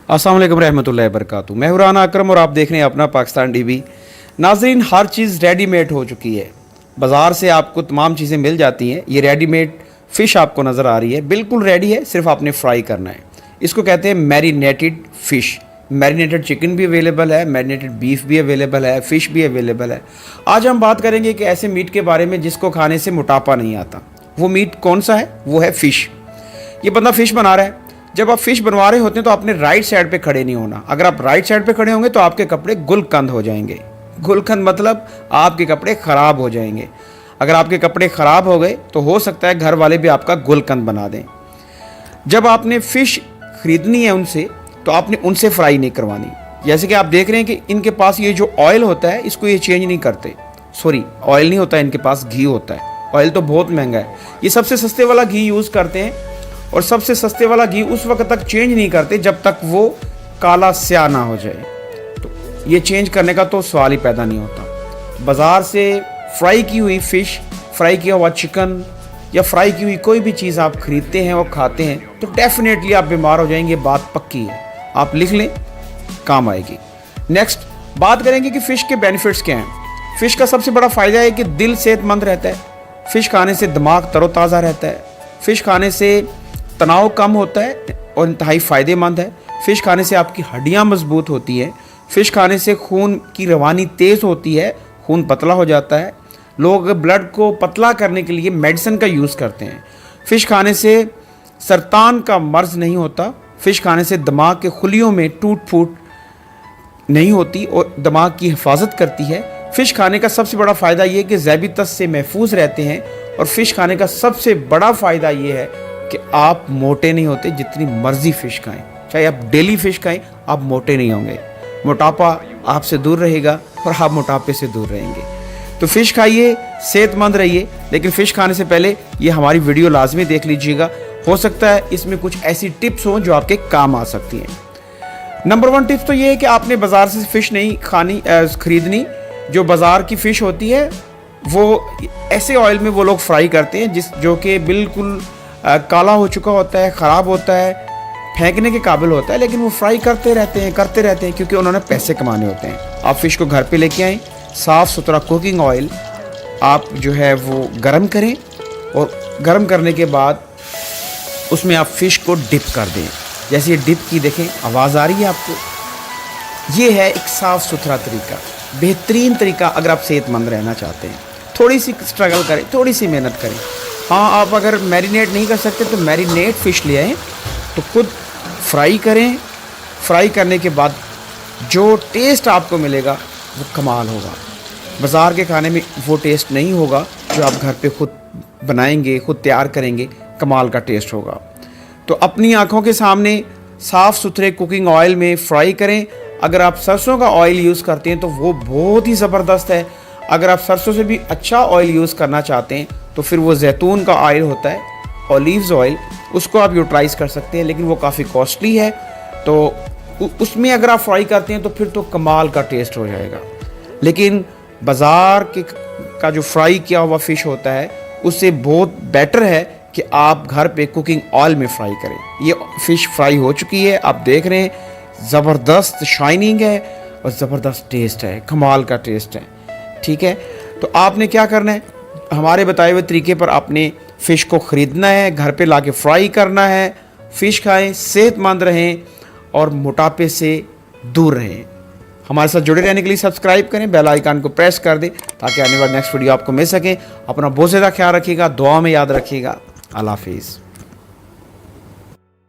अस्सलाम वालेकुम रहमतुल्लाहि वबरकातुहू। मैं हुराना अकरम और आप देख रहे हैं अपना पाकिस्तान टीवी। नाज़रीन, हर चीज़ रेडीमेड हो चुकी है। बाज़ार से आपको तमाम चीज़ें मिल जाती हैं। ये रेडीमेड फ़िश आपको नज़र आ रही है, बिल्कुल रेडी है, सिर्फ आपने फ्राई करना है। इसको कहते हैं मैरिनेटेड फ़िश। मैरिनेटेड चिकन भी अवेलेबल है, मैरिनेटेड बीफ भी अवेलेबल है, फ़िश भी अवेलेबल है। आज हम बात करेंगे कि ऐसे मीट के बारे में जिसको खाने से मोटापा नहीं आता। वो मीट कौन सा है? वो है फ़िश। ये बंदा फ़िश बना रहा है। जब आप फ़िश बनवा रहे होते हैं तो आपने राइट साइड पे खड़े नहीं होना। अगर आप राइट साइड पे खड़े होंगे तो आपके कपड़े गुलकंद हो जाएंगे। गुलकंद मतलब आपके कपड़े ख़राब हो जाएंगे। अगर आपके कपड़े ख़राब हो गए तो हो सकता है घर वाले भी आपका गुलकंद बना दें। जब आपने फ़िश ख़रीदनी है उनसे, तो आपने उनसे फ्राई नहीं करवानी। जैसे कि आप देख रहे हैं कि इनके पास ये जो ऑयल होता है इसको ये चेंज नहीं करते। सॉरी, ऑयल नहीं होता, इनके पास घी होता है। ऑयल तो बहुत महंगा है। ये सबसे सस्ते वाला घी यूज़ करते हैं और सबसे सस्ते वाला घी उस वक्त तक चेंज नहीं करते जब तक वो काला स्याह ना हो जाए। तो ये चेंज करने का तो सवाल ही पैदा नहीं होता। बाज़ार से फ्राई की हुई फ़िश, फ्राई किया हुआ चिकन या फ्राई की हुई कोई भी चीज़ आप ख़रीदते हैं और खाते हैं तो डेफिनेटली आप बीमार हो जाएंगे। बात पक्की है, आप लिख लें, काम आएगी। नेक्स्ट बात करेंगे कि फ़िश के बेनिफिट्स क्या हैं। फ़िश का सबसे बड़ा फ़ायदा है कि दिल सेहतमंद रहता है। फ़िश खाने से दिमाग तरोताज़ा रहता है। फ़िश खाने से तनाव कम होता है और इंतहाई फ़ायदेमंद है। फ़िश खाने से आपकी हड्डियाँ मजबूत होती हैं। फ़िश खाने से खून की रवानी तेज़ होती है, खून पतला हो जाता है। लोग ब्लड को पतला करने के लिए मेडिसिन का यूज़ करते हैं। फ़िश खाने से सरतान का मर्ज़ नहीं होता। फ़िश खाने से दिमाग के खुलियों में टूट फूट नहीं होती और दिमाग की हिफाजत करती है। फ़िश खाने का सबसे बड़ा फ़ायदा ये है कि ज़ैबितस से महफूज रहते हैं। और फ़िश खाने का सबसे बड़ा फ़ायदा ये है कि आप मोटे नहीं होते। जितनी मर्ज़ी फ़िश खाएं, चाहे आप डेली फ़िश खाएं, आप मोटे नहीं होंगे। मोटापा आपसे दूर रहेगा और आप मोटापे से दूर रहेंगे। तो फ़िश खाइए, सेहतमंद रहिए, लेकिन फ़िश खाने से पहले ये हमारी वीडियो लाजमी देख लीजिएगा। हो सकता है इसमें कुछ ऐसी टिप्स हों जो आपके काम आ सकती हैं। नंबर 1 टिप्स तो ये है कि आपने बाज़ार से फ़िश नहीं ख़रीदनी। जो बाज़ार की फ़िश होती है वो ऐसे ऑयल में वो लोग फ्राई करते हैं जो कि बिल्कुल काला हो चुका होता है, ख़राब होता है, फेंकने के काबिल होता है, लेकिन वो फ्राई करते रहते हैं क्योंकि उन्होंने पैसे कमाने होते हैं। आप फ़िश को घर पे लेके आएँ, साफ़ सुथरा कुकिंग ऑयल आप जो है वो गरम करें और गरम करने के बाद उसमें आप फ़िश को डिप कर दें। जैसे ये डिप की देखें, आवाज़ आ रही है आपको। ये है एक साफ़ सुथरा तरीका, बेहतरीन तरीका अगर आप सेहतमंद रहना चाहते हैं। थोड़ी सी स्ट्रगल करें, थोड़ी सी मेहनत करें। हाँ, आप अगर मैरिनेट नहीं कर सकते तो मैरिनेट फ़िश ले आएँ, तो खुद फ्राई करें। फ्राई करने के बाद जो टेस्ट आपको मिलेगा वो कमाल होगा। बाज़ार के खाने में वो टेस्ट नहीं होगा जो आप घर पे खुद बनाएंगे, खुद तैयार करेंगे, कमाल का टेस्ट होगा। तो अपनी आँखों के सामने साफ़ सुथरे कुकिंग ऑयल में फ्राई करें। अगर आप सरसों का ऑयल यूज़ करते हैं तो वो बहुत ही ज़बरदस्त है। अगर आप सरसों से भी अच्छा ऑयल यूज़ करना चाहते हैं तो फिर वो जैतून का ऑयल होता है, ऑलिव्स ऑयल, उसको आप यूटिलाइज़ कर सकते हैं, लेकिन वो काफ़ी कॉस्टली है। तो उसमें अगर आप फ्राई करते हैं तो फिर तो कमाल का टेस्ट हो जाएगा। लेकिन बाज़ार का जो फ्राई किया हुआ फ़िश होता है उससे बहुत बेटर है कि आप घर पे कुकिंग ऑयल में फ्राई करें। ये फ़िश फ्राई हो चुकी है, आप देख रहे हैं, ज़बरदस्त शाइनिंग है और ज़बरदस्त टेस्ट है, कमाल का टेस्ट है। ठीक है, तो आपने क्या करना है, हमारे बताए हुए तरीके पर आपने फ़िश को ख़रीदना है, घर पे लाके फ्राई करना है। फ़िश खाएं, सेहतमंद रहें और मोटापे से दूर रहें। हमारे साथ जुड़े रहने के लिए सब्सक्राइब करें, बेल आइकन को प्रेस कर दें ताकि आने वाली नेक्स्ट वीडियो आपको मिल सके। अपना बहुत ज़्यादा ख्याल रखिएगा, दुआ में याद रखिएगा। अल्लाह हाफिज़।